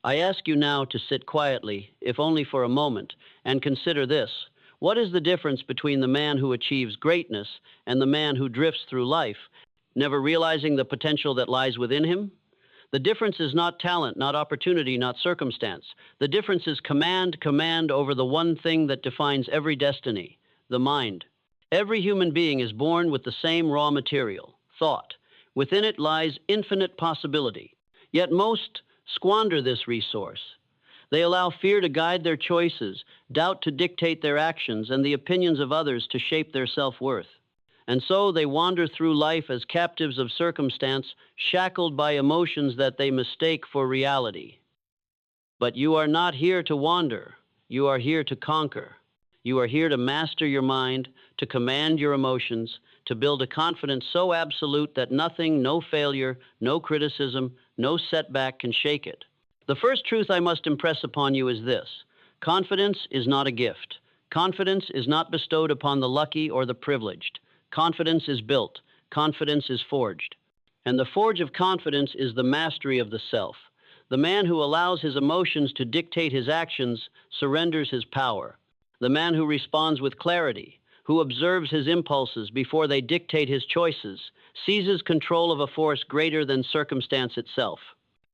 I ask you now to sit quietly, if only for a moment, and consider this. What is the difference between the man who achieves greatness and the man who drifts through life, never realizing the potential that lies within him? The difference is not talent, not opportunity, not circumstance. The difference is command over the one thing that defines every destiny, the mind. Every human being is born with the same raw material, thought. Within it lies infinite possibility. Yet most squander this resource. They allow fear to guide their choices, doubt to dictate their actions, and the opinions of others to shape their self-worth. And so they wander through life as captives of circumstance, shackled by emotions that they mistake for reality. But you are not here to wander. You are here to conquer. You are here to master your mind, to command your emotions, to build a confidence so absolute that nothing, no failure, no criticism, no setback can shake it. The first truth I must impress upon you is this: confidence is not a gift. Confidence is not bestowed upon the lucky or the privileged. Confidence is built. Confidence is forged. And the forge of confidence is the mastery of the self. The man who allows his emotions to dictate his actions surrenders his power. The man who responds with clarity, who observes his impulses before they dictate his choices, seizes control of a force greater than circumstance itself.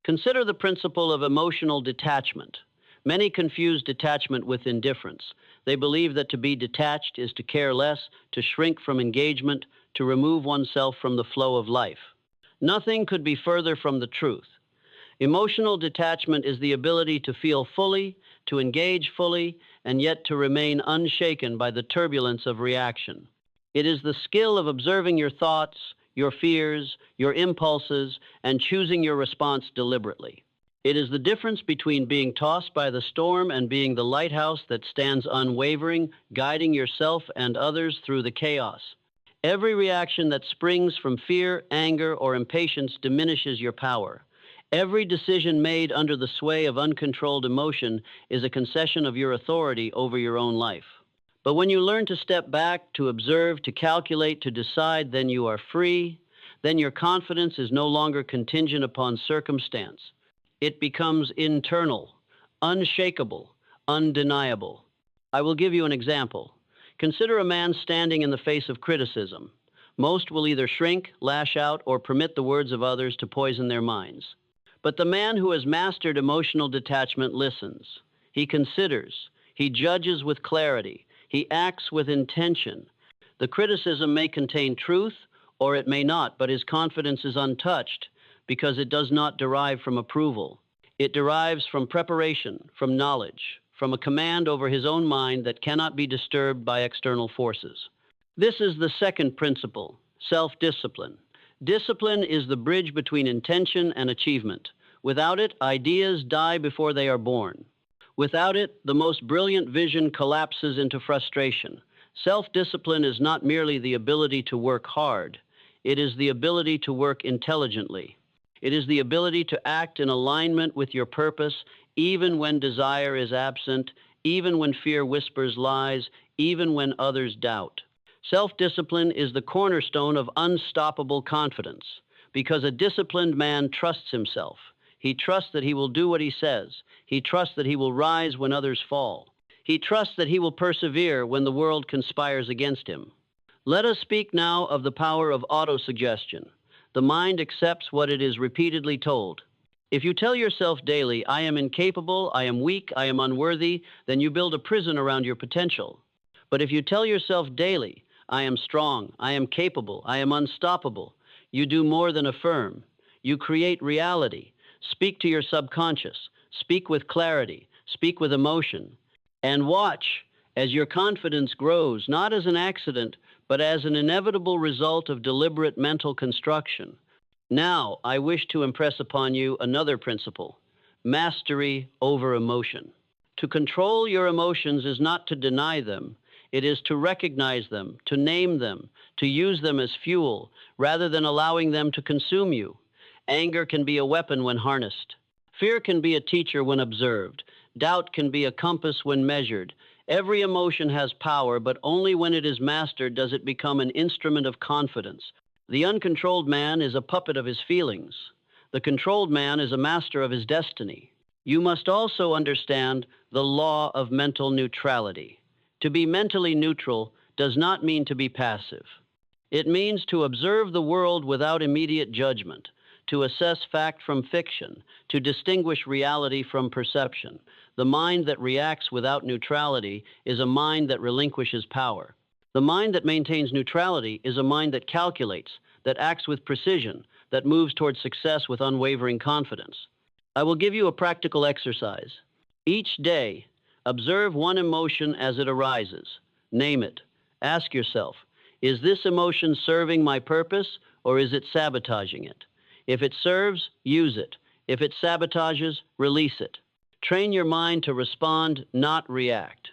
Consider the principle of emotional detachment. Many confuse detachment with indifference. They believe that to be detached is to care less, to shrink from engagement, to remove oneself from the flow of life. Nothing could be further from the truth. Emotional detachment is the ability to feel fully, to engage fully, and yet to remain unshaken by the turbulence of reaction. It is the skill of observing your thoughts, your fears, your impulses, and choosing your response deliberately. It is the difference between being tossed by the storm and being the lighthouse that stands unwavering, guiding yourself and others through the chaos. Every reaction that springs from fear, anger, or impatience diminishes your power. Every decision made under the sway of uncontrolled emotion is a concession of your authority over your own life. But when you learn to step back, to observe, to calculate, to decide, then you are free. Then your confidence is no longer contingent upon circumstance. It becomes internal, unshakable, undeniable. I will give you an example. Consider a man standing in the face of criticism. Most will either shrink, lash out, or permit the words of others to poison their minds. But the man who has mastered emotional detachment listens. He considers. He judges with clarity. He acts with intention. The criticism may contain truth, or it may not, but his confidence is untouched because it does not derive from approval. It derives from preparation, from knowledge, from a command over his own mind that cannot be disturbed by external forces. This is the second principle, self-discipline. Discipline is the bridge between intention and achievement. Without it, ideas die before they are born. Without it, the most brilliant vision collapses into frustration. Self-discipline is not merely the ability to work hard. It is the ability to work intelligently. It is the ability to act in alignment with your purpose, even when desire is absent, even when fear whispers lies, even when others doubt. Self-discipline is the cornerstone of unstoppable confidence, because a disciplined man trusts himself. He trusts that he will do what he says. He trusts that he will rise when others fall. He trusts that he will persevere when the world conspires against him. Let us speak now of the power of autosuggestion. The mind accepts what it is repeatedly told. If you tell yourself daily, "I am incapable, I am weak, I am unworthy," then you build a prison around your potential. But if you tell yourself daily, "I am strong, I am capable, I am unstoppable," you do more than affirm. You create reality. Speak to your subconscious. Speak with clarity. Speak with emotion. And watch as your confidence grows, not as an accident, but as an inevitable result of deliberate mental construction. Now, I wish to impress upon you another principle: mastery over emotion. To control your emotions is not to deny them. It is to recognize them, to name them, to use them as fuel, rather than allowing them to consume you. Anger can be a weapon when harnessed. Fear can be a teacher when observed. Doubt can be a compass when measured. Every emotion has power, but only when it is mastered does it become an instrument of confidence. The uncontrolled man is a puppet of his feelings. The controlled man is a master of his destiny. You must also understand the law of mental neutrality. To be mentally neutral does not mean to be passive. It means to observe the world without immediate judgment, to assess fact from fiction, to distinguish reality from perception. The mind that reacts without neutrality is a mind that relinquishes power. The mind that maintains neutrality is a mind that calculates, that acts with precision, that moves toward success with unwavering confidence. I will give you a practical exercise. Each day, observe one emotion as it arises. Name it. Ask yourself, is this emotion serving my purpose or is it sabotaging it? If it serves, use it. If it sabotages, release it. Train your mind to respond, not react.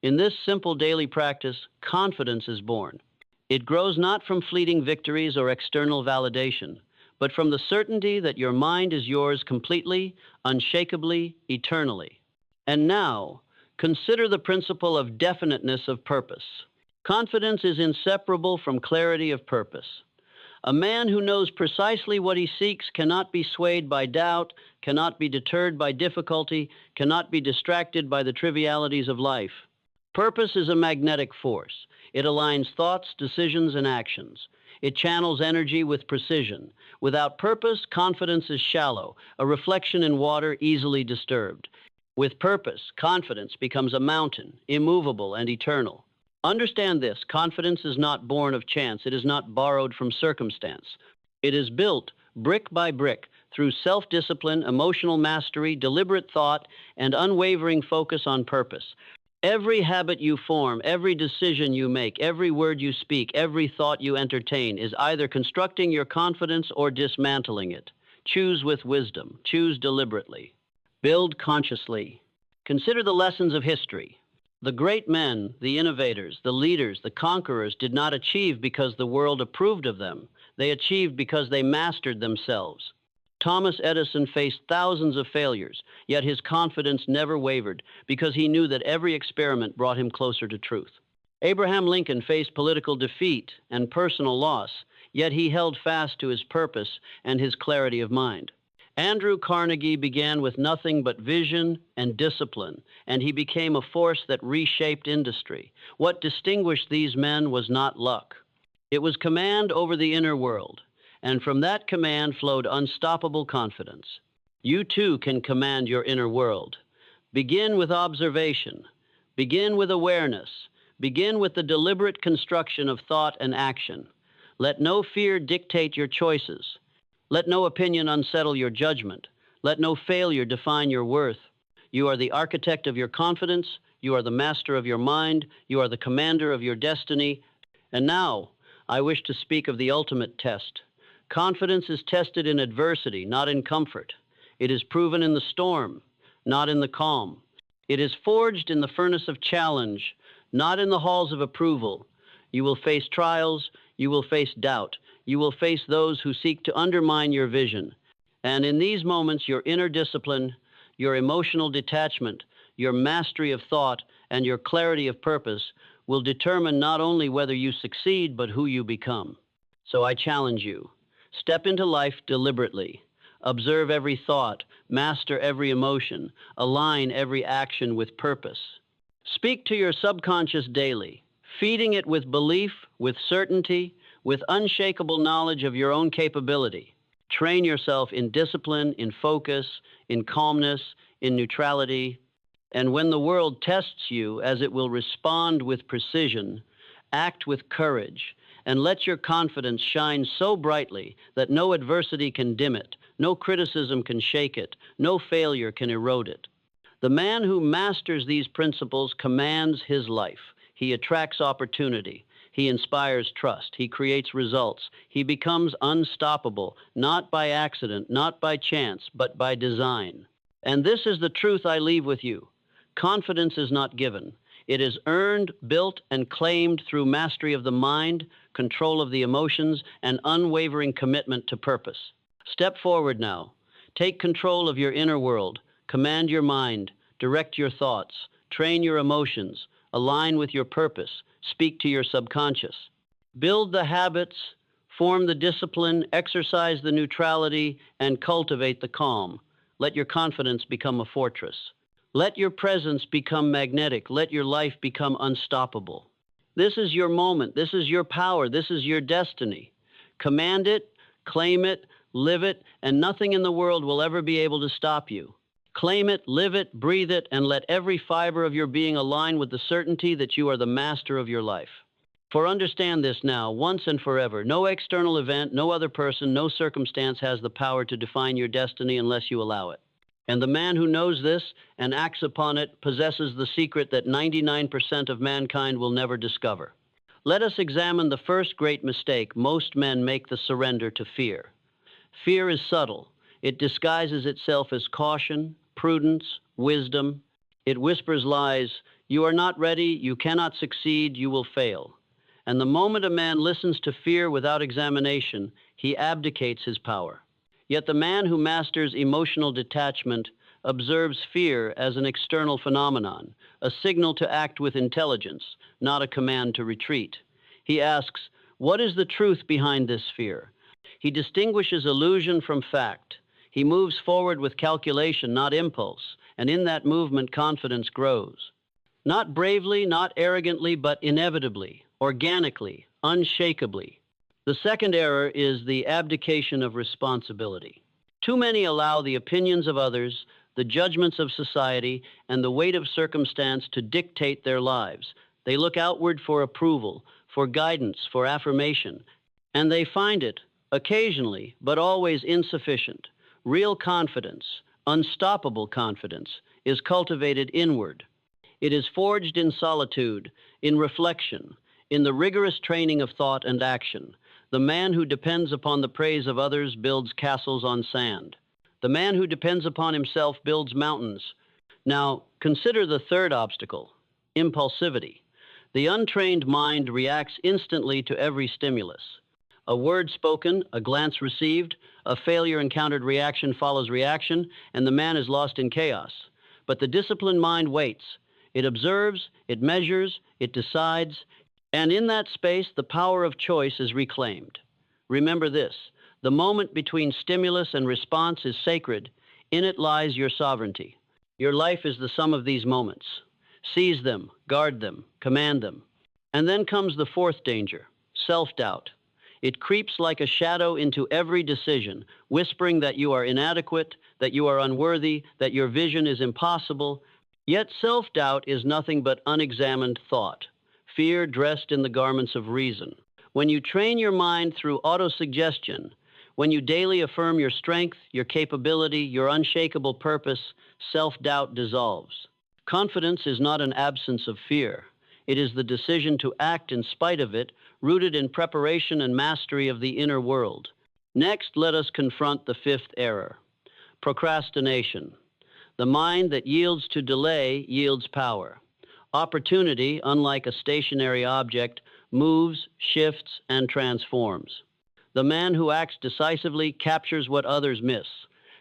In this simple daily practice, confidence is born. It grows not from fleeting victories or external validation, but from the certainty that your mind is yours completely, unshakably, eternally. And now, consider the principle of definiteness of purpose. Confidence is inseparable from clarity of purpose. A man who knows precisely what he seeks cannot be swayed by doubt, cannot be deterred by difficulty, cannot be distracted by the trivialities of life. Purpose is a magnetic force. It aligns thoughts, decisions, and actions. It channels energy with precision. Without purpose, confidence is shallow, a reflection in water easily disturbed. With purpose, confidence becomes a mountain, immovable and eternal. Understand this, confidence is not born of chance. It is not borrowed from circumstance. It is built brick by brick through self-discipline, emotional mastery, deliberate thought, and unwavering focus on purpose. Every habit you form, every decision you make, every word you speak, every thought you entertain is either constructing your confidence or dismantling it. Choose with wisdom. Choose deliberately. Build consciously. Consider the lessons of history. The great men, the innovators, the leaders, the conquerors did not achieve because the world approved of them. They achieved because they mastered themselves. Thomas Edison faced thousands of failures, yet his confidence never wavered because he knew that every experiment brought him closer to truth. Abraham Lincoln faced political defeat and personal loss, yet he held fast to his purpose and his clarity of mind. Andrew Carnegie began with nothing but vision and discipline, and he became a force that reshaped industry. What distinguished these men was not luck. It was command over the inner world, and from that command flowed unstoppable confidence. You too can command your inner world. Begin with observation. Begin with awareness. Begin with the deliberate construction of thought and action. Let no fear dictate your choices. Let no opinion unsettle your judgment. Let no failure define your worth. You are the architect of your confidence. You are the master of your mind. You are the commander of your destiny. And now, I wish to speak of the ultimate test. Confidence is tested in adversity, not in comfort. It is proven in the storm, not in the calm. It is forged in the furnace of challenge, not in the halls of approval. You will face trials. You will face doubt. You will face those who seek to undermine your vision. And in these moments, your inner discipline, your emotional detachment, your mastery of thought, and your clarity of purpose will determine not only whether you succeed, but who you become. So I challenge you. Step into life deliberately. Observe every thought, master every emotion, align every action with purpose. Speak to your subconscious daily, feeding it with belief, with certainty, with unshakable knowledge of your own capability. Train yourself in discipline, in focus, in calmness, in neutrality. And when the world tests you, as it will respond with precision, act with courage, and let your confidence shine so brightly that no adversity can dim it, no criticism can shake it, no failure can erode it. The man who masters these principles commands his life. He attracts opportunity. He inspires trust. He creates results. He becomes unstoppable, not by accident, not by chance, but by design. And this is the truth I leave with you. Confidence is not given. It is earned, built, and claimed through mastery of the mind, control of the emotions, and unwavering commitment to purpose. Step forward now. Take control of your inner world. Command your mind. Direct your thoughts. Train your emotions. Align with your purpose. Speak to your subconscious. Build the habits, form the discipline, exercise the neutrality, and cultivate the calm. Let your confidence become a fortress. Let your presence become magnetic. Let your life become unstoppable. This is your moment. This is your power. This is your destiny. Command it, claim it, live it, and nothing in the world will ever be able to stop you. Claim it, live it, breathe it, and let every fiber of your being align with the certainty that you are the master of your life. For understand this now, once and forever, no external event, no other person, no circumstance has the power to define your destiny unless you allow it. And the man who knows this and acts upon it possesses the secret that 99% of mankind will never discover. Let us examine the first great mistake most men make: the surrender to fear. Fear is subtle. It disguises itself as caution, prudence, wisdom. It whispers lies. You are not ready, you cannot succeed, you will fail. And the moment a man listens to fear without examination, he abdicates his power. Yet the man who masters emotional detachment observes fear as an external phenomenon, a signal to act with intelligence, not a command to retreat. He asks, what is the truth behind this fear? He distinguishes illusion from fact. He moves forward with calculation, not impulse, and in that movement, confidence grows. Not bravely, not arrogantly, but inevitably, organically, unshakably. The second error is the abdication of responsibility. Too many allow the opinions of others, the judgments of society, and the weight of circumstance to dictate their lives. They look outward for approval, for guidance, for affirmation, and they find it, occasionally, but always insufficient. Real confidence, unstoppable confidence, is cultivated inward. It is forged in solitude, in reflection, in the rigorous training of thought and action. The man who depends upon the praise of others builds castles on sand. The man who depends upon himself builds mountains. Now, consider the third obstacle: impulsivity. The untrained mind reacts instantly to every stimulus. A word spoken, a glance received, a failure encountered, reaction follows reaction, and the man is lost in chaos. But the disciplined mind waits. It observes, it measures, it decides, and in that space, the power of choice is reclaimed. Remember this: the moment between stimulus and response is sacred. In it lies your sovereignty. Your life is the sum of these moments. Seize them, guard them, command them. And then comes the fourth danger: self-doubt. It creeps like a shadow into every decision, whispering that you are inadequate, that you are unworthy, that your vision is impossible. Yet self-doubt is nothing but unexamined thought, fear dressed in the garments of reason. When you train your mind through autosuggestion, when you daily affirm your strength, your capability, your unshakable purpose, self-doubt dissolves. Confidence is not an absence of fear. It is the decision to act in spite of it, rooted in preparation and mastery of the inner world. Next, let us confront the fifth error: procrastination. The mind that yields to delay yields power. Opportunity, unlike a stationary object, moves, shifts, and transforms. The man who acts decisively captures what others miss,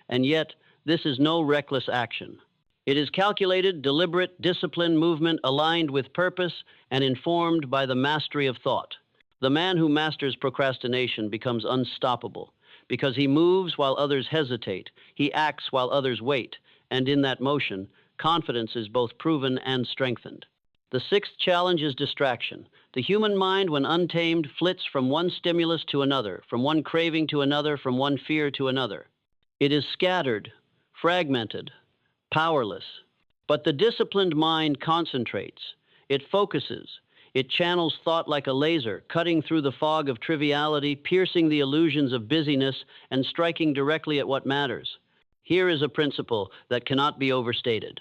and yet this is no reckless action. It is calculated, deliberate, disciplined movement aligned with purpose and informed by the mastery of thought. The man who masters procrastination becomes unstoppable because he moves while others hesitate, he acts while others wait, and in that motion, confidence is both proven and strengthened. The sixth challenge is distraction. The human mind, when untamed, flits from one stimulus to another, from one craving to another, from one fear to another. It is scattered, fragmented, powerless. But the disciplined mind concentrates. It focuses. It channels thought like a laser, cutting through the fog of triviality, piercing the illusions of busyness, and striking directly at what matters. Here is a principle that cannot be overstated.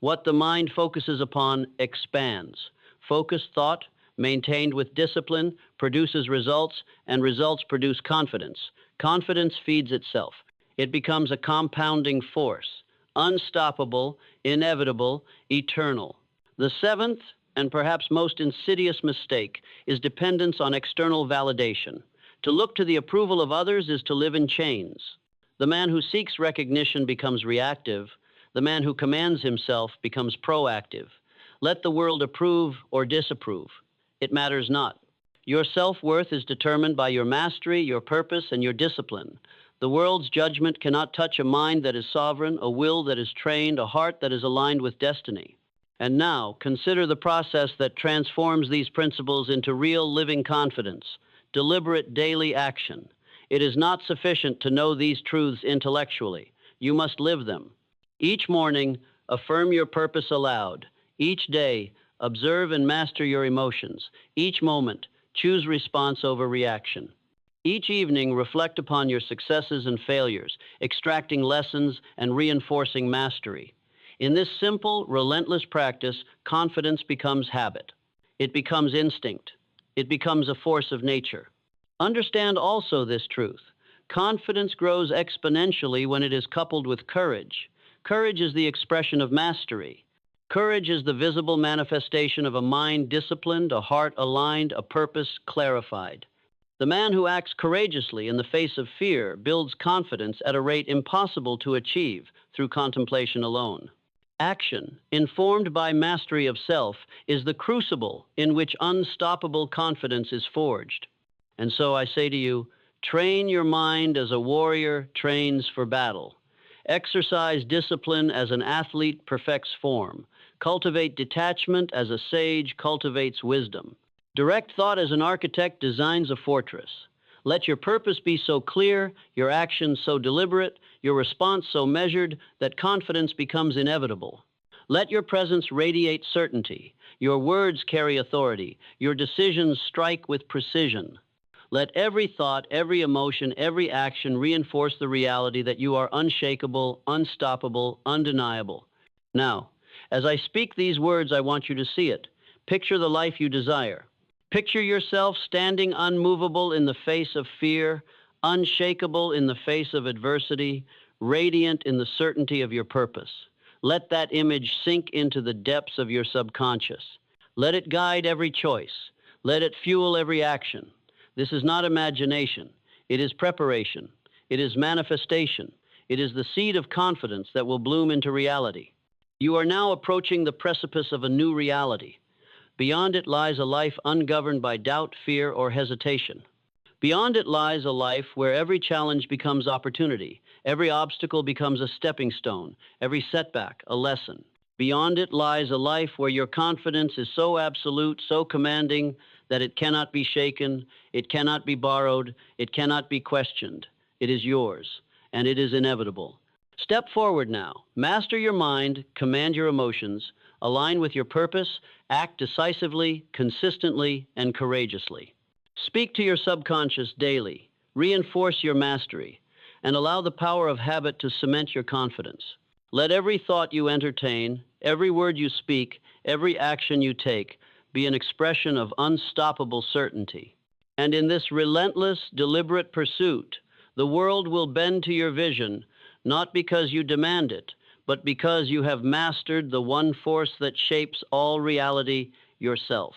What the mind focuses upon expands. Focused thought, maintained with discipline, produces results, and results produce confidence. Confidence feeds itself. It becomes a compounding force, unstoppable, inevitable, eternal. The seventh, and perhaps most insidious mistake, is dependence on external validation. To look to the approval of others is to live in chains. The man who seeks recognition becomes reactive. The man who commands himself becomes proactive. Let the world approve or disapprove. It matters not. Your self-worth is determined by your mastery, your purpose, and your discipline. The world's judgment cannot touch a mind that is sovereign, a will that is trained, a heart that is aligned with destiny. And now, consider the process that transforms these principles into real living confidence, deliberate daily action. It is not sufficient to know these truths intellectually. You must live them. Each morning, affirm your purpose aloud. Each day, observe and master your emotions. Each moment, choose response over reaction. Each evening, reflect upon your successes and failures, extracting lessons and reinforcing mastery. In this simple, relentless practice, confidence becomes habit. It becomes instinct. It becomes a force of nature. Understand also this truth. Confidence grows exponentially when it is coupled with courage. Courage is the expression of mastery. Courage is the visible manifestation of a mind disciplined, a heart aligned, a purpose clarified. The man who acts courageously in the face of fear builds confidence at a rate impossible to achieve through contemplation alone. Action, informed by mastery of self, is the crucible in which unstoppable confidence is forged. And so I say to you, train your mind as a warrior trains for battle. Exercise discipline as an athlete perfects form. Cultivate detachment as a sage cultivates wisdom. Direct thought as an architect designs a fortress. Let your purpose be so clear, your actions so deliberate, your response so measured that confidence becomes inevitable. Let your presence radiate certainty. Your words carry authority. Your decisions strike with precision. Let every thought, every emotion, every action reinforce the reality that you are unshakable, unstoppable, undeniable. Now, as I speak these words, I want you to see it. Picture the life you desire. Picture yourself standing unmovable in the face of fear, unshakable in the face of adversity, radiant in the certainty of your purpose. Let that image sink into the depths of your subconscious. Let it guide every choice. Let it fuel every action. This is not imagination. It is preparation. It is manifestation. It is the seed of confidence that will bloom into reality. You are now approaching the precipice of a new reality. Beyond it lies a life ungoverned by doubt, fear, or hesitation. Beyond it lies a life where every challenge becomes opportunity, every obstacle becomes a stepping stone, every setback a lesson. Beyond it lies a life where your confidence is so absolute, so commanding, that it cannot be shaken, it cannot be borrowed, it cannot be questioned. It is yours, and it is inevitable. Step forward now. Master your mind, command your emotions, align with your purpose, act decisively, consistently, and courageously. Speak to your subconscious daily, reinforce your mastery, and allow the power of habit to cement your confidence. Let every thought you entertain, every word you speak, every action you take be an expression of unstoppable certainty. And in this relentless, deliberate pursuit, the world will bend to your vision, not because you demand it, but because you have mastered the one force that shapes all reality, yourself.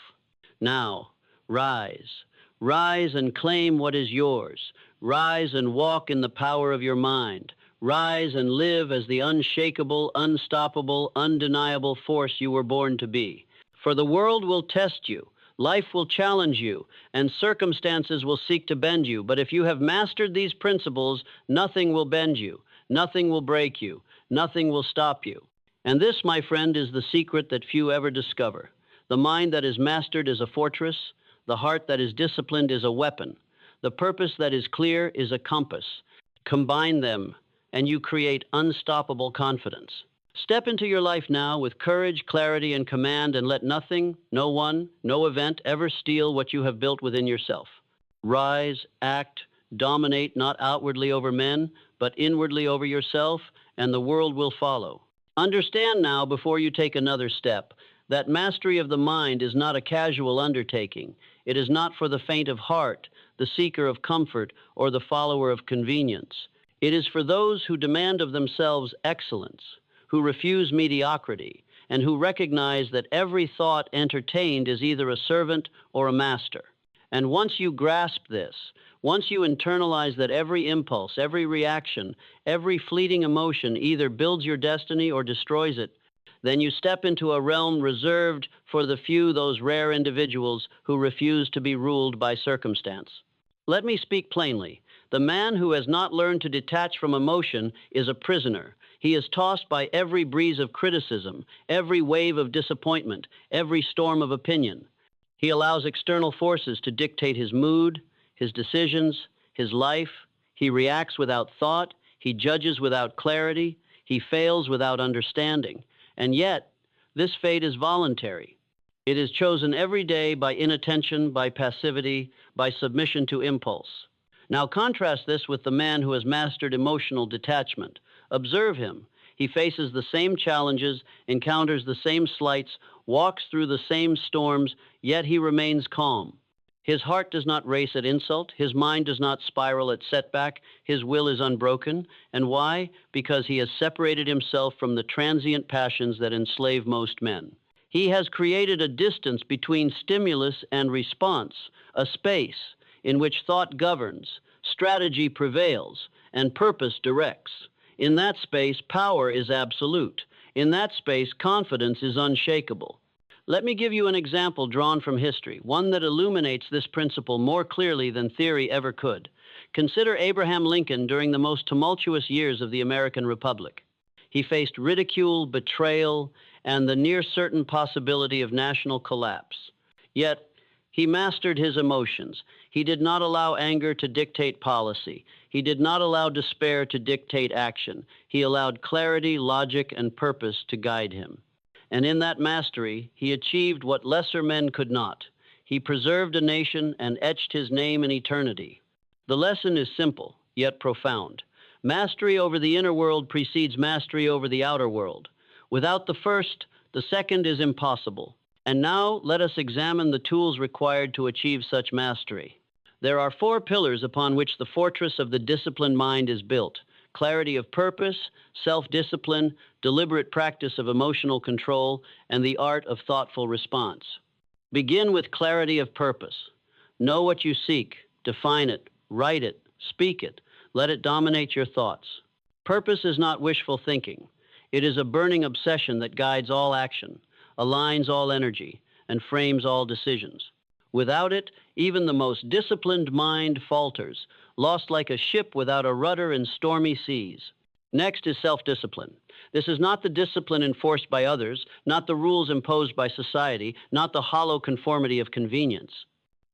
Now, rise. Rise and claim what is yours. Rise and walk in the power of your mind. Rise and live as the unshakable, unstoppable, undeniable force you were born to be. For the world will test you, life will challenge you, and circumstances will seek to bend you. But if you have mastered these principles, nothing will bend you, nothing will break you, nothing will stop you. And this, my friend, is the secret that few ever discover. The mind that is mastered is a fortress. The heart that is disciplined is a weapon. The purpose that is clear is a compass. Combine them, and you create unstoppable confidence. Step into your life now with courage, clarity, and command, and let nothing, no one, no event ever steal what you have built within yourself. Rise, act, dominate not outwardly over men, but inwardly over yourself, and the world will follow. Understand now, before you take another step, that mastery of the mind is not a casual undertaking. It is not for the faint of heart, the seeker of comfort, or the follower of convenience. It is for those who demand of themselves excellence, who refuse mediocrity, and who recognize that every thought entertained is either a servant or a master. And once you grasp this, once you internalize that every impulse, every reaction, every fleeting emotion either builds your destiny or destroys it, then you step into a realm reserved for the few, those rare individuals who refuse to be ruled by circumstance. Let me speak plainly. The man who has not learned to detach from emotion is a prisoner. He is tossed by every breeze of criticism, every wave of disappointment, every storm of opinion. He allows external forces to dictate his mood, his decisions, his life. He reacts without thought. He judges without clarity. He fails without understanding. And yet, this fate is voluntary. It is chosen every day by inattention, by passivity, by submission to impulse. Now contrast this with the man who has mastered emotional detachment. Observe him. He faces the same challenges, encounters the same slights, walks through the same storms, yet he remains calm. His heart does not race at insult. His mind does not spiral at setback. His will is unbroken. And why? Because he has separated himself from the transient passions that enslave most men. He has created a distance between stimulus and response, a space in which thought governs, strategy prevails, and purpose directs. In that space, power is absolute. In that space, confidence is unshakable. Let me give you an example drawn from history, one that illuminates this principle more clearly than theory ever could. Consider Abraham Lincoln during the most tumultuous years of the American Republic. He faced ridicule, betrayal, and the near certain possibility of national collapse. Yet, he mastered his emotions. He did not allow anger to dictate policy. He did not allow despair to dictate action. He allowed clarity, logic, and purpose to guide him. And in that mastery, he achieved what lesser men could not. He preserved a nation and etched his name in eternity. The lesson is simple, yet profound. Mastery over the inner world precedes mastery over the outer world. Without the first, the second is impossible. And now let us examine the tools required to achieve such mastery. There are 4 pillars upon which the fortress of the disciplined mind is built: clarity of purpose, self-discipline, deliberate practice of emotional control, and the art of thoughtful response. Begin with clarity of purpose. Know what you seek, define it, write it, speak it, let it dominate your thoughts. Purpose is not wishful thinking. It is a burning obsession that guides all action, aligns all energy, and frames all decisions. Without it, even the most disciplined mind falters, lost like a ship without a rudder in stormy seas. Next is self-discipline. This is not the discipline enforced by others, not the rules imposed by society, not the hollow conformity of convenience.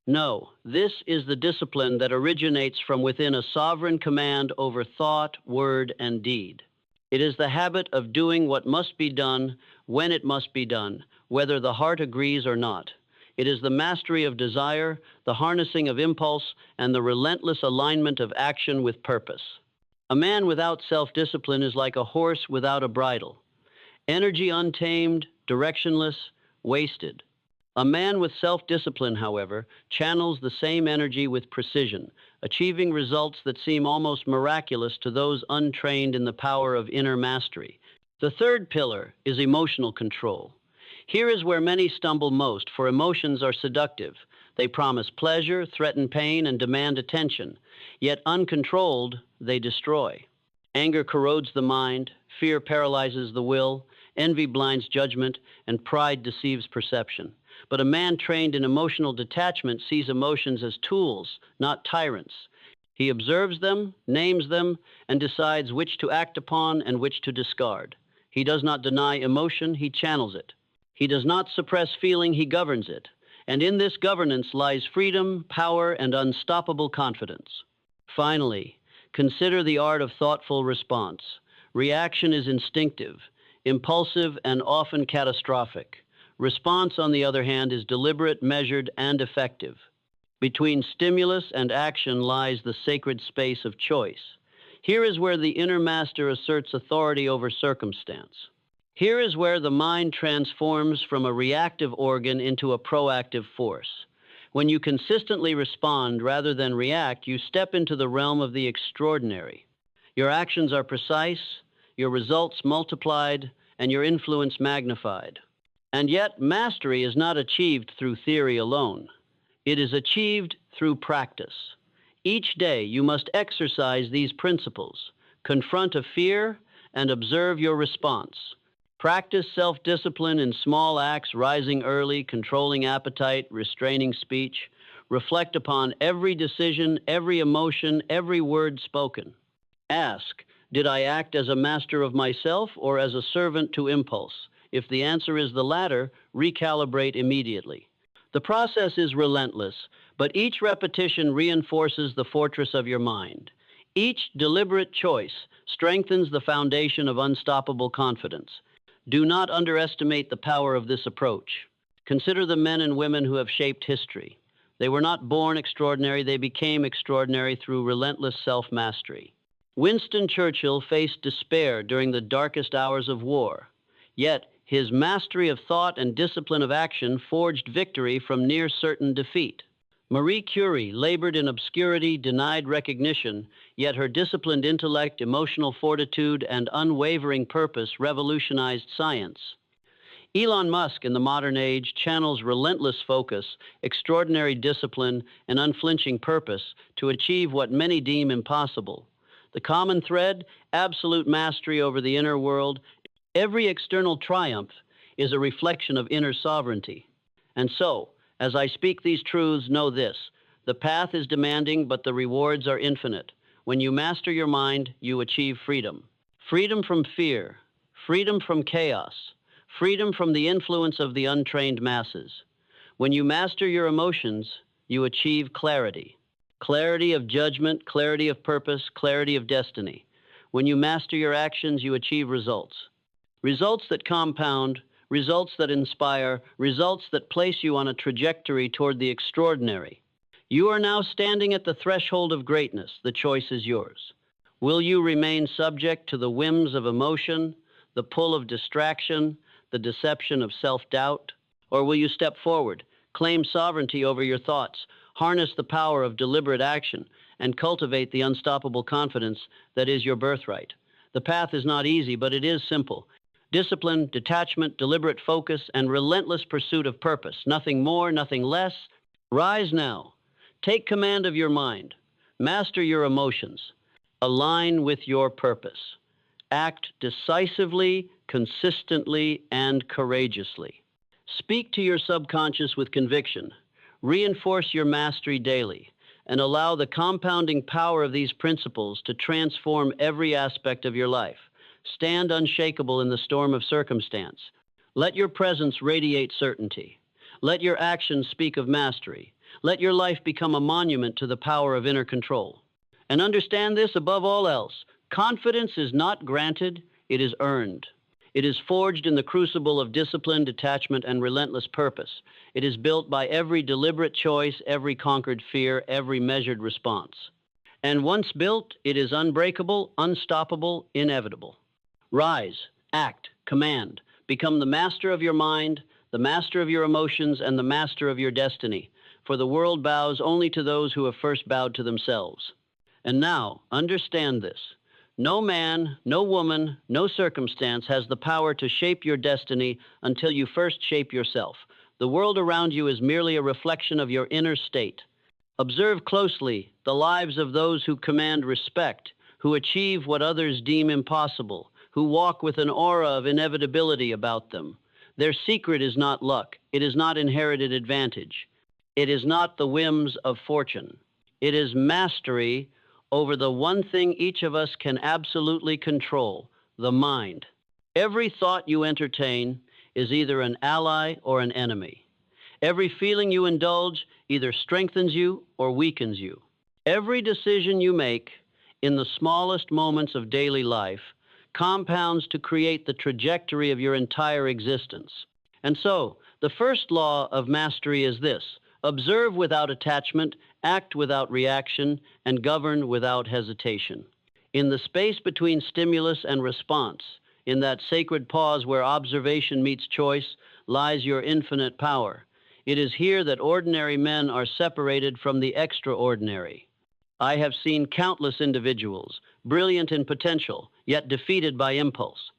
No, this is the discipline that originates from within a sovereign command over thought, word, and deed. It is the habit of doing what must be done, when it must be done, whether the heart agrees or not. It is the mastery of desire, the harnessing of impulse, and the relentless alignment of action with purpose. A man without self-discipline is like a horse without a bridle. Energy untamed, directionless, wasted. A man with self-discipline, however, channels the same energy with precision, achieving results that seem almost miraculous to those untrained in the power of inner mastery. The third pillar is emotional control. Here is where many stumble most, for emotions are seductive. They promise pleasure, threaten pain, and demand attention. Yet uncontrolled, they destroy. Anger corrodes the mind, fear paralyzes the will, envy blinds judgment, and pride deceives perception. But a man trained in emotional detachment sees emotions as tools, not tyrants. He observes them, names them, and decides which to act upon and which to discard. He does not deny emotion, he channels it. He does not suppress feeling, he governs it. And in this governance lies freedom, power, and unstoppable confidence. Finally, consider the art of thoughtful response. Reaction is instinctive, impulsive, and often catastrophic. Response, on the other hand, is deliberate, measured, and effective. Between stimulus and action lies the sacred space of choice. Here is where the inner master asserts authority over circumstance. Here is where the mind transforms from a reactive organ into a proactive force. When you consistently respond rather than react, you step into the realm of the extraordinary. Your actions are precise, your results multiplied, and your influence magnified. And yet, mastery is not achieved through theory alone. It is achieved through practice. Each day, you must exercise these principles. Confront a fear and observe your response. Practice self-discipline in small acts, rising early, controlling appetite, restraining speech. Reflect upon every decision, every emotion, every word spoken. Ask, did I act as a master of myself or as a servant to impulse? If the answer is the latter, recalibrate immediately. The process is relentless, but each repetition reinforces the fortress of your mind. Each deliberate choice strengthens the foundation of unstoppable confidence. Do not underestimate the power of this approach. Consider the men and women who have shaped history. They were not born extraordinary, they became extraordinary through relentless self-mastery. Winston Churchill faced despair during the darkest hours of war, yet his mastery of thought and discipline of action forged victory from near certain defeat. Marie Curie labored in obscurity, denied recognition, yet her disciplined intellect, emotional fortitude, and unwavering purpose revolutionized science. Elon Musk in the modern age channels relentless focus, extraordinary discipline, and unflinching purpose to achieve what many deem impossible. The common thread, absolute mastery over the inner world. Every external triumph is a reflection of inner sovereignty. And so, as I speak these truths, know this: the path is demanding, but the rewards are infinite. When you master your mind, you achieve freedom. Freedom from fear, freedom from chaos, freedom from the influence of the untrained masses. When you master your emotions, you achieve clarity. Clarity of judgment, clarity of purpose, clarity of destiny. When you master your actions, you achieve results. Results that compound, results that inspire, results that place you on a trajectory toward the extraordinary. You are now standing at the threshold of greatness. The choice is yours. Will you remain subject to the whims of emotion, the pull of distraction, the deception of self-doubt? Or will you step forward, claim sovereignty over your thoughts, harness the power of deliberate action, and cultivate the unstoppable confidence that is your birthright? The path is not easy, but it is simple. Discipline, detachment, deliberate focus, and relentless pursuit of purpose. Nothing more, nothing less. Rise now. Take command of your mind. Master your emotions. Align with your purpose. Act decisively, consistently, and courageously. Speak to your subconscious with conviction. Reinforce your mastery daily, and allow the compounding power of these principles to transform every aspect of your life. Stand unshakable in the storm of circumstance. Let your presence radiate certainty. Let your actions speak of mastery. Let your life become a monument to the power of inner control. And understand this above all else: confidence is not granted, it is earned. It is forged in the crucible of discipline, detachment, and relentless purpose. It is built by every deliberate choice, every conquered fear, every measured response. And once built, it is unbreakable, unstoppable, inevitable. Rise, act, command. Become the master of your mind, the master of your emotions, and the master of your destiny. For the world bows only to those who have first bowed to themselves. And now, understand this: no man, no woman, no circumstance has the power to shape your destiny until you first shape yourself. The world around you is merely a reflection of your inner state. Observe closely the lives of those who command respect, who achieve what others deem impossible, who walk with an aura of inevitability about them. Their secret is not luck. It is not inherited advantage. It is not the whims of fortune. It is mastery over the one thing each of us can absolutely control: the mind. Every thought you entertain is either an ally or an enemy. Every feeling you indulge either strengthens you or weakens you. Every decision you make in the smallest moments of daily life compounds to create the trajectory of your entire existence. And so, the first law of mastery is this: observe without attachment, act without reaction, and govern without hesitation. In the space between stimulus and response, in that sacred pause where observation meets choice, lies your infinite power. It is here that ordinary men are separated from the extraordinary. I have seen countless individuals, brilliant in potential, yet defeated by impulse.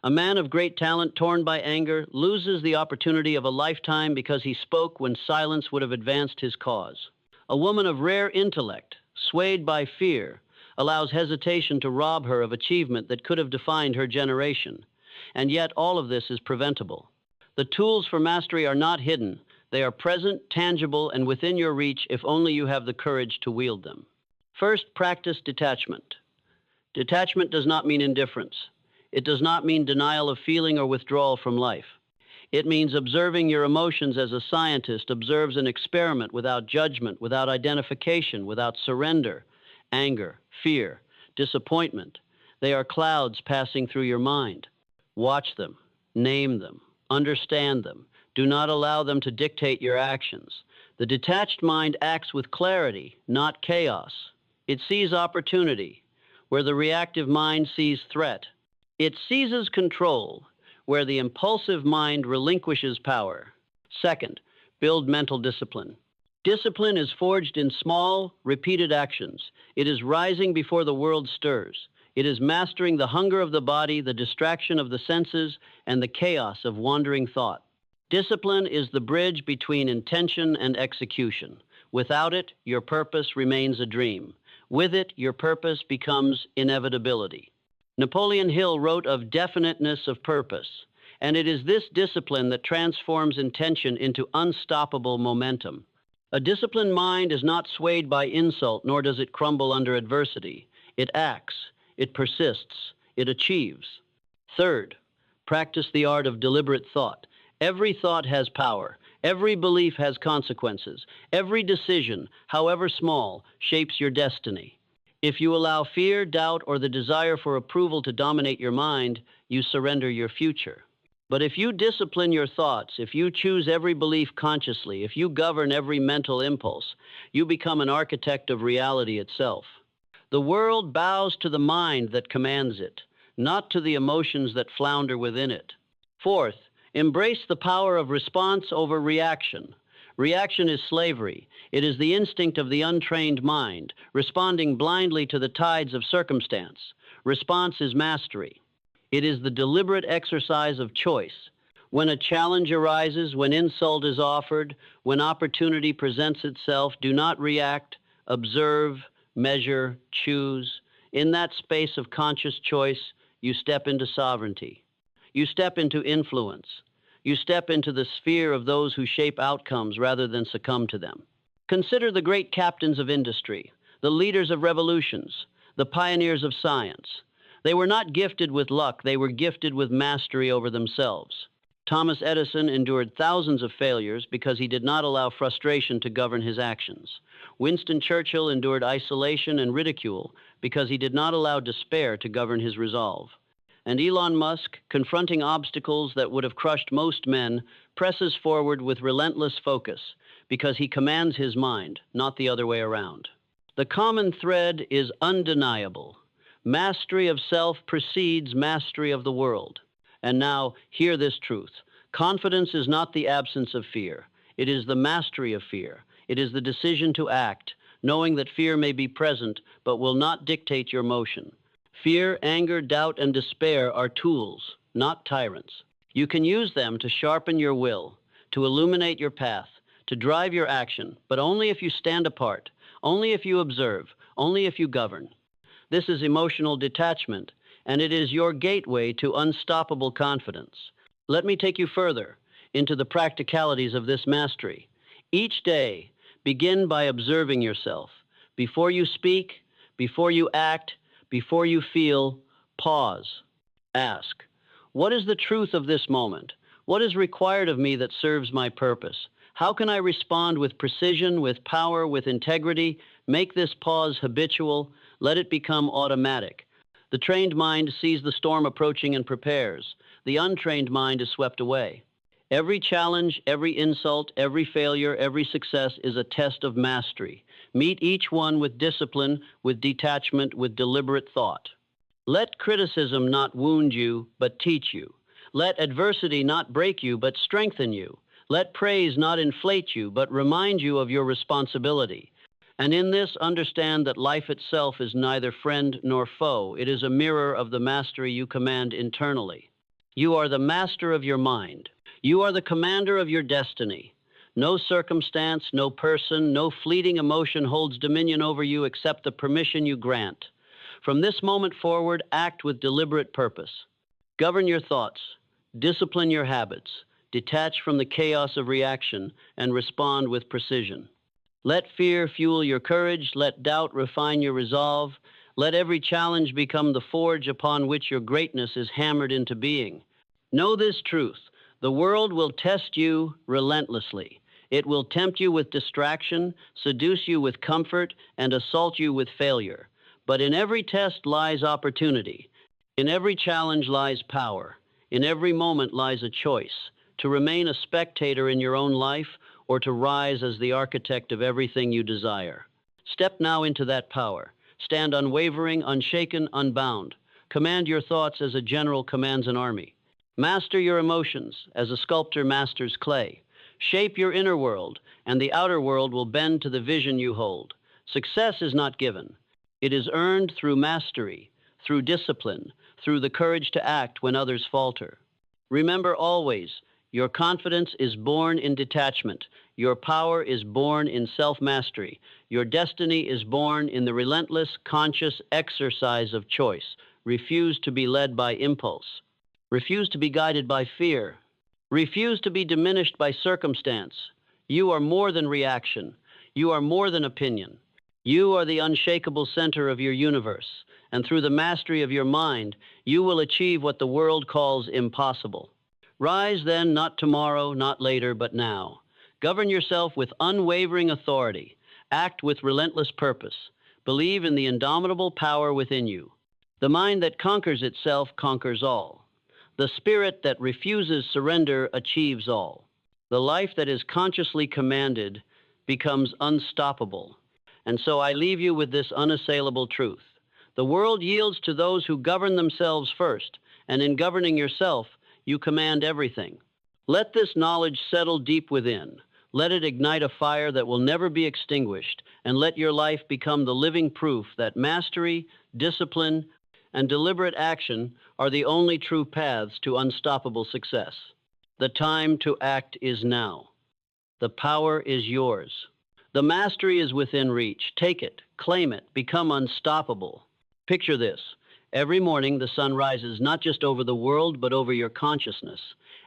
A man of great talent, torn by anger, loses the opportunity of a lifetime because he spoke when silence would have advanced his cause. A woman of rare intellect, swayed by fear, allows hesitation to rob her of achievement that could have defined her generation. And yet all of this is preventable. The tools for mastery are not hidden. They are present, tangible, and within your reach if only you have the courage to wield them. First, practice detachment. Detachment does not mean indifference. It does not mean denial of feeling or withdrawal from life. It means observing your emotions as a scientist observes an experiment without judgment, without identification, without surrender, anger, fear, disappointment. They are clouds passing through your mind. Watch them, name them, understand them. Do not allow them to dictate your actions. The detached mind acts with clarity, not chaos. It sees opportunity, where the reactive mind sees threat. It seizes control, where the impulsive mind relinquishes power. Second, build mental discipline. Discipline is forged in small, repeated actions. It is rising before the world stirs. It is mastering the hunger of the body, the distraction of the senses, and the chaos of wandering thought. Discipline is the bridge between intention and execution. Without it, your purpose remains a dream. With it, your purpose becomes inevitability. Napoleon Hill wrote of definiteness of purpose, and it is this discipline that transforms intention into unstoppable momentum. A disciplined mind is not swayed by insult, nor does it crumble under adversity. It acts, it persists, it achieves. Third, practice the art of deliberate thought. Every thought has power. Every belief has consequences. Every decision, however small, shapes your destiny. If you allow fear, doubt, or the desire for approval to dominate your mind, you surrender your future. But if you discipline your thoughts, if you choose every belief consciously, if you govern every mental impulse, you become an architect of reality itself. The world bows to the mind that commands it, not to the emotions that flounder within it. Fourth, embrace the power of response over reaction. Reaction is slavery. It is the instinct of the untrained mind, responding blindly to the tides of circumstance. Response is mastery. It is the deliberate exercise of choice. When a challenge arises, when insult is offered, when opportunity presents itself, do not react, observe, measure, choose. In that space of conscious choice, you step into sovereignty. You step into influence. You step into the sphere of those who shape outcomes rather than succumb to them. Consider the great captains of industry, the leaders of revolutions, the pioneers of science. They were not gifted with luck, they were gifted with mastery over themselves. Thomas Edison endured thousands of failures because he did not allow frustration to govern his actions. Winston Churchill endured isolation and ridicule because he did not allow despair to govern his resolve. And Elon Musk, confronting obstacles that would have crushed most men, presses forward with relentless focus because he commands his mind, not the other way around. The common thread is undeniable. Mastery of self precedes mastery of the world. And now, hear this truth. Confidence is not the absence of fear. It is the mastery of fear. It is the decision to act, knowing that fear may be present, but will not dictate your motion. Fear, anger, doubt, and despair are tools, not tyrants. You can use them to sharpen your will, to illuminate your path, to drive your action, but only if you stand apart, only if you observe, only if you govern. This is emotional detachment, and it is your gateway to unstoppable confidence. Let me take you further into the practicalities of this mastery. Each day, begin by observing yourself. Before you speak, before you act, before you feel, pause. Ask, what is the truth of this moment? What is required of me that serves my purpose? How can I respond with precision, with power, with integrity? Make this pause habitual. Let it become automatic. The trained mind sees the storm approaching and prepares. The untrained mind is swept away. Every challenge, every insult, every failure, every success is a test of mastery. Meet each one with discipline, with detachment, with deliberate thought. Let criticism not wound you, but teach you. Let adversity not break you, but strengthen you. Let praise not inflate you, but remind you of your responsibility. And in this, understand that life itself is neither friend nor foe. It is a mirror of the mastery you command internally. You are the master of your mind. You are the commander of your destiny. No circumstance, no person, no fleeting emotion holds dominion over you except the permission you grant. From this moment forward, act with deliberate purpose. Govern your thoughts. Discipline your habits. Detach from the chaos of reaction and respond with precision. Let fear fuel your courage. Let doubt refine your resolve. Let every challenge become the forge upon which your greatness is hammered into being. Know this truth. The world will test you relentlessly. It will tempt you with distraction, seduce you with comfort, and assault you with failure. But in every test lies opportunity. In every challenge lies power. In every moment lies a choice to remain a spectator in your own life or to rise as the architect of everything you desire. Step now into that power. Stand unwavering, unshaken, unbound. Command your thoughts as a general commands an army. Master your emotions as a sculptor masters clay. Shape your inner world, and the outer world will bend to the vision you hold. Success is not given. It is earned through mastery, through discipline, through the courage to act when others falter. Remember always, your confidence is born in detachment. Your power is born in self-mastery. Your destiny is born in the relentless, conscious exercise of choice. Refuse to be led by impulse. Refuse to be guided by fear. Refuse to be diminished by circumstance. You are more than reaction. You are more than opinion. You are the unshakable center of your universe, and through the mastery of your mind, you will achieve what the world calls impossible. Rise then, not tomorrow, not later, but now. Govern yourself with unwavering authority. Act with relentless purpose. Believe in the indomitable power within you. The mind that conquers itself conquers all. The spirit that refuses surrender achieves all. The life that is consciously commanded becomes unstoppable. And so I leave you with this unassailable truth. The world yields to those who govern themselves first, and in governing yourself, you command everything. Let this knowledge settle deep within. Let it ignite a fire that will never be extinguished, and let your life become the living proof that mastery, discipline, and deliberate action are the only true paths to unstoppable success. The time to act is now. The power is yours. The mastery is within reach. Take it, claim it, become unstoppable. Picture this. Every morning the sun rises not just over the world, but over your consciousness.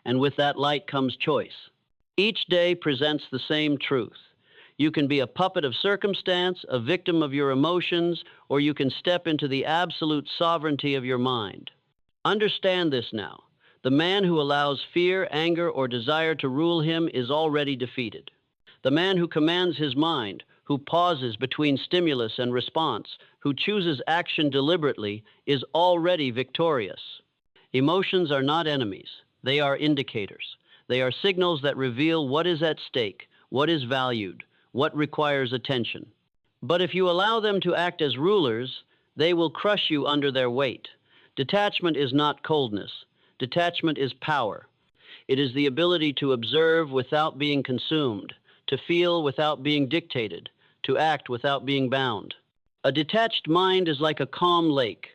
And with that light comes choice. Each day presents the same truth. You can be a puppet of circumstance, a victim of your emotions, or you can step into the absolute sovereignty of your mind. Understand this now. The man who allows fear, anger, or desire to rule him is already defeated. The man who commands his mind, who pauses between stimulus and response, who chooses action deliberately, is already victorious. Emotions are not enemies. They are indicators. They are signals that reveal what is at stake, what is valued, what requires attention. But if you allow them to act as rulers, they will crush you under their weight. Detachment is not coldness. Detachment is power. It is the ability to observe without being consumed, to feel without being dictated, to act without being bound. A detached mind is like a calm lake.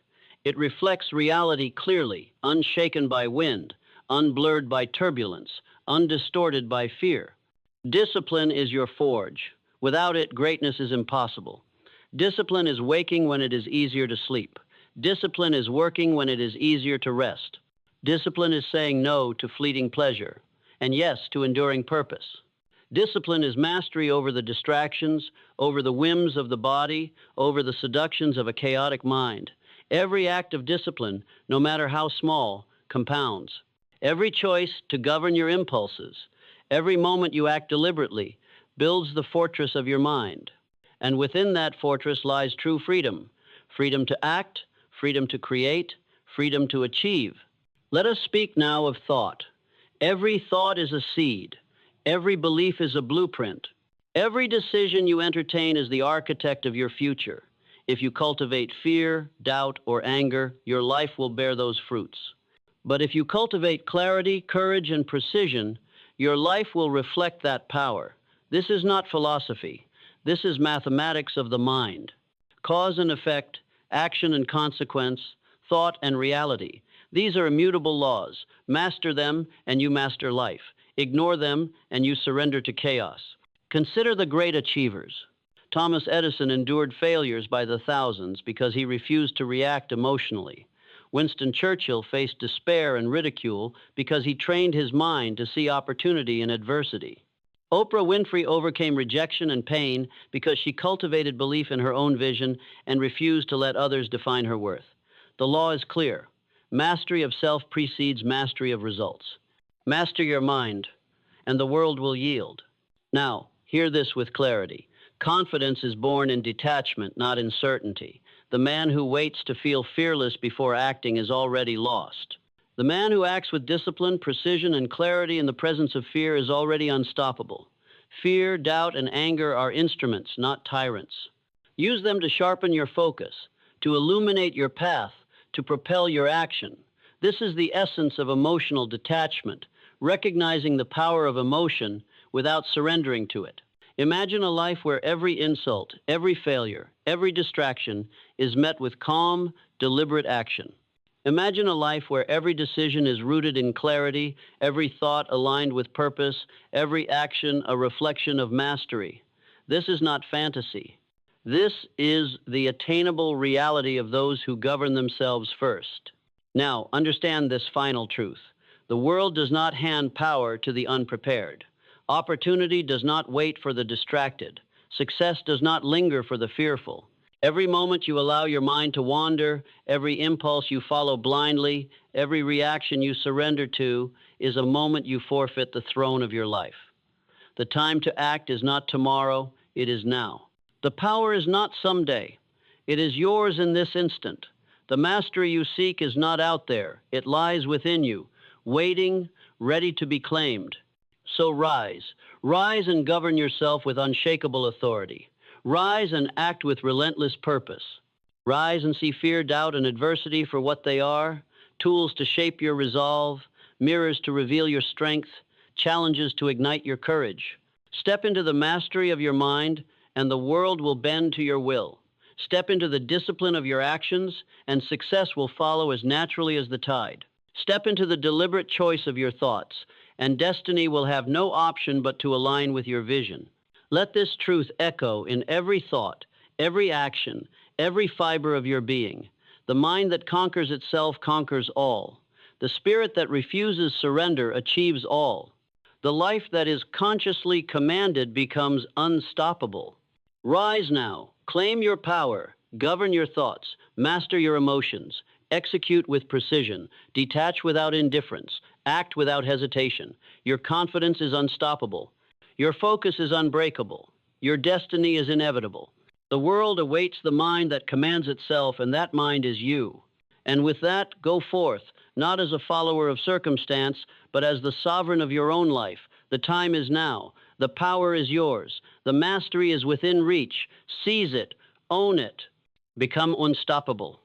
It reflects reality clearly, unshaken by wind, unblurred by turbulence, undistorted by fear. Discipline is your forge. Without it, greatness is impossible. Discipline is waking when it is easier to sleep. Discipline is working when it is easier to rest. Discipline is saying no to fleeting pleasure, and yes to enduring purpose. Discipline is mastery over the distractions, over the whims of the body, over the seductions of a chaotic mind. Every act of discipline, no matter how small, compounds. Every choice to govern your impulses, every moment you act deliberately, builds the fortress of your mind. And within that fortress lies true freedom. Freedom to act, freedom to create, freedom to achieve. Let us speak now of thought. Every thought is a seed. Every belief is a blueprint. Every decision you entertain is the architect of your future. If you cultivate fear, doubt, or anger, your life will bear those fruits. But if you cultivate clarity, courage, and precision, your life will reflect that power. This is not philosophy. This is mathematics of the mind. Cause and effect, action and consequence, thought and reality. These are immutable laws. Master them, and you master life. Ignore them, and you surrender to chaos. Consider the great achievers. Thomas Edison endured failures by the thousands because he refused to react emotionally. Winston Churchill faced despair and ridicule because he trained his mind to see opportunity in adversity. Oprah Winfrey overcame rejection and pain because she cultivated belief in her own vision and refused to let others define her worth. The law is clear. Mastery of self precedes mastery of results. Master your mind, and the world will yield. Now, hear this with clarity. Confidence is born in detachment, not in certainty. The man who waits to feel fearless before acting is already lost. The man who acts with discipline, precision, and clarity in the presence of fear is already unstoppable. Fear, doubt, and anger are instruments, not tyrants. Use them to sharpen your focus, to illuminate your path, to propel your action. This is the essence of emotional detachment, recognizing the power of emotion without surrendering to it. Imagine a life where every insult, every failure, every distraction is met with calm, deliberate action. Imagine a life where every decision is rooted in clarity, every thought aligned with purpose, every action a reflection of mastery. This is not fantasy. This is the attainable reality of those who govern themselves first. Now, understand this final truth. The world does not hand power to the unprepared. Opportunity does not wait for the distracted. Success does not linger for the fearful. Every moment you allow your mind to wander, every impulse you follow blindly, every reaction you surrender to, is a moment you forfeit the throne of your life. The time to act is not tomorrow, it is now. The power is not someday. It is yours in this instant. The mastery you seek is not out there. It lies within you, waiting, ready to be claimed. So rise. Rise and govern yourself with unshakable authority. Rise and act with relentless purpose. Rise and see fear, doubt, and adversity for what they are, tools to shape your resolve, mirrors to reveal your strength, challenges to ignite your courage. Step into the mastery of your mind, and the world will bend to your will. Step into the discipline of your actions, and success will follow as naturally as the tide. Step into the deliberate choice of your thoughts, and destiny will have no option but to align with your vision. Let this truth echo in every thought, every action, every fiber of your being. The mind that conquers itself conquers all. The spirit that refuses surrender achieves all. The life that is consciously commanded becomes unstoppable. Rise now, claim your power, govern your thoughts, master your emotions, execute with precision, detach without indifference, act without hesitation. Your confidence is unstoppable. Your focus is unbreakable. Your destiny is inevitable. The world awaits the mind that commands itself, and that mind is you. And with that, go forth, not as a follower of circumstance, but as the sovereign of your own life. The time is now. The power is yours. The mastery is within reach. Seize it. Own it. Become unstoppable.